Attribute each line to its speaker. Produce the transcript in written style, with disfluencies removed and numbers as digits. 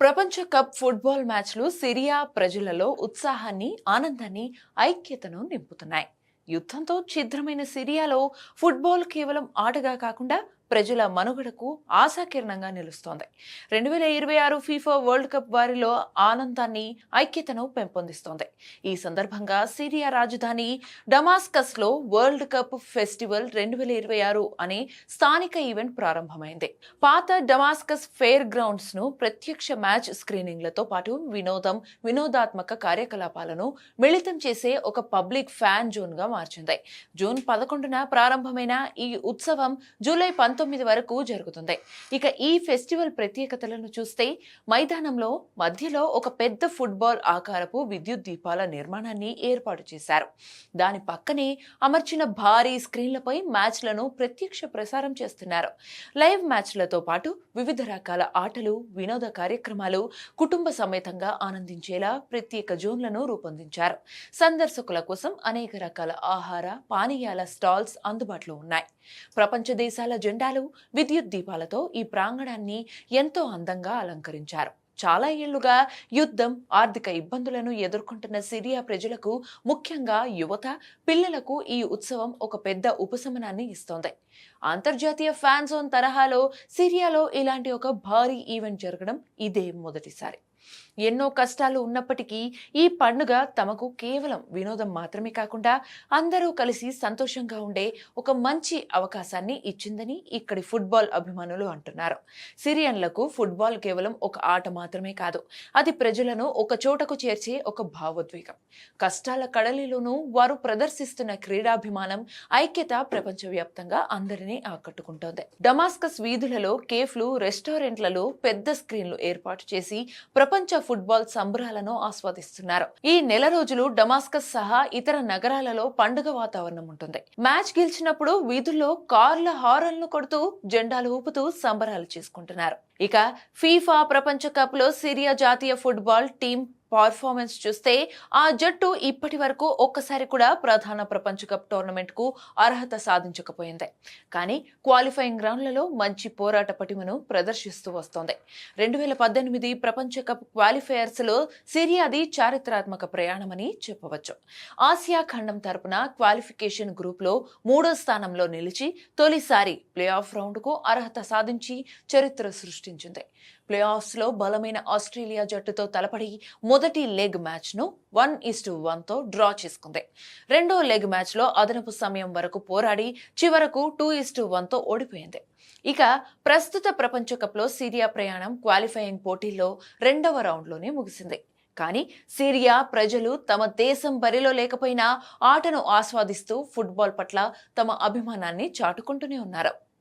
Speaker 1: ప్రపంచ cup football మ్యాచ్లు Syria ప్రజలలో ఉత్సాహాన్ని, ఆనందాన్ని, ఐక్యతను నింపుతున్నాయి. యుద్ధంతో ఛిద్రమైన సిరియాలో ఫుట్బాల్ కేవలం ఆటగా కాకుండా ప్రజల మనుగడకు ఆశాకిరణంగా నిలుస్తోంది. 2026 ఫీఫా వరల్డ్ కప్ వారిలో ఆనందాన్ని, ఐక్యతను పెంపొందిస్తోంది. ఈ సందర్భంగా సిరియా రాజధాని డమాస్కస్ లో వరల్డ్ కప్ ఫెస్టివల్ 2026 అనే స్థానిక ఈవెంట్ ప్రారంభమైంది. పాత డమాస్కస్ ఫెయిర్ గ్రౌండ్స్ ను ప్రత్యక్ష మ్యాచ్ స్క్రీనింగ్లతో పాటు వినోదాత్మక కార్యకలాపాలను మిళితం చేసే ఒక పబ్లిక్ ఫ్యాన్ జోన్ గా మార్చింది. జూన్ 11న ప్రారంభమైన ఈ ఉత్సవం జూలై 19 వరకు జరుగుతుంది. ఇక ఈ ఫెస్టివల్ ప్రత్యేకతలను చూస్తే, మైదానంలో మధ్యలో ఒక పెద్ద ఫుట్బాల్ ఆకారపు విద్యుత్ దీపాల నిర్మాణాన్ని ఏర్పాటు చేశారు. దాని పక్కనే అమర్చిన భారీ స్క్రీన్లపై మ్యాచ్లను ప్రత్యక్ష ప్రసారం చేస్తున్నారు. లైవ్ మ్యాచ్లతో పాటు వివిధ రకాల ఆటలు, వినోద కార్యక్రమాలు, కుటుంబ సమేతంగా ఆనందించేలా ప్రత్యేక జోన్లను రూపొందించారు. సందర్శకుల కోసం అనేక రకాల ఆహార, పానీయాల స్టాల్స్ అందుబాటులో ఉన్నాయి. ప్రపంచ దేశాల జెండాలు, విద్యుత్ దీపాలతో ఈ ప్రాంగణాన్ని ఎంతో అందంగా అలంకరించారు. చాలా ఏళ్లుగా యుద్ధం, ఆర్థిక ఇబ్బందులను ఎదుర్కొంటున్న సిరియా ప్రజలకు, ముఖ్యంగా యువత, పిల్లలకు ఈ ఉత్సవం ఒక పెద్ద ఉపశమనాన్ని ఇస్తోంది. అంతర్జాతీయ ఫ్యాన్ జోన్ తరహాలో సిరియాలో ఇలాంటి ఒక భారీ ఈవెంట్ జరగడం ఇదే మొదటిసారి. ఎన్నో కష్టాలు ఉన్నప్పటికీ ఈ పండుగ తమకు కేవలం వినోదం మాత్రమే కాకుండా అందరూ కలిసి సంతోషంగా ఉండే ఒక మంచి అవకాశాన్ని ఇచ్చిందని ఇక్కడి ఫుట్బాల్ అభిమానులు అంటున్నారు. సిరియన్లకు ఫుట్బాల్ కేవలం ఒక ఆట మాత్రమే కాదు, అది ప్రజలను ఒక చోటకు చేర్చే ఒక భావోద్వేగం. కష్టాల కడలిలోనూ వారు ప్రదర్శిస్తున్న క్రీడాభిమానం, ఐక్యత ప్రపంచవ్యాప్తంగా అందరినీ ఆకట్టుకుంటోంది. డమాస్కస్ వీధులలో, కేఫ్లు, రెస్టారెంట్లలో పెద్ద స్క్రీన్లు ఏర్పాటు చేసి ప్రపంచ ఫుట్బాల్ సంబరాలను ఆస్వాదిస్తున్నారు. ఈ నెల రోజులు డమాస్కస్ సహా ఇతర నగరాలలో పండుగ వాతావరణం ఉంటుంది. మ్యాచ్ గెలిచినప్పుడు వీధుల్లో కార్ల హారన్లు కొడుతూ, జెండాలు ఊపుతూ సంబరాలు చేసుకుంటున్నారు. ఇక ఫీఫా ప్రపంచ కప్ లో సిరియా జాతీయ ఫుట్బాల్ టీం పర్ఫార్మెన్స్ చూస్తే, ఆ జట్టు ఇప్పటి వరకు ఒక్కసారి కూడా ప్రధాన ప్రపంచ కప్ టోర్నమెంట్ కు అర్హత సాధించకపోయింది. కానీ క్వాలిఫైయింగ్ రౌండ్లలో మంచి పోరాట పటిమను ప్రదర్శిస్తూ వస్తోంది. 2018 ప్రపంచ కప్ క్వాలిఫైయర్స్ లో సిరియాది చారిత్రాత్మక ప్రయాణమని చెప్పవచ్చు. ఆసియా ఖండం తరపున క్వాలిఫికేషన్ గ్రూప్ లో 3వ స్థానంలో నిలిచి తొలిసారి ప్లే ఆఫ్ రౌండ్ కు అర్హత సాధించి చరిత్ర సృష్టించింది. ప్లే ఆఫ్స్ లో బలమైన ఆస్ట్రేలియా జట్టుతో తలపడి మొదటి లెగ్ మ్యాచ్ ను 1-1 తో డ్రా చేసుకుంది. రెండో లెగ్ మ్యాచ్ లో అదనపు సమయం వరకు పోరాడి చివరకు 2-1 తో ఓడిపోయింది. ఇక ప్రస్తుత ప్రపంచ కప్ లో సిరియా ప్రయాణం క్వాలిఫైయింగ్ పోటీల్లో 2వ రౌండ్లోనే ముగిసింది. కానీ సిరియా ప్రజలు తమ దేశం బరిలో లేకపోయినా ఆటను ఆస్వాదిస్తూ ఫుట్బాల్ పట్ల తమ అభిమానాన్ని చాటుకుంటూనే ఉన్నారు.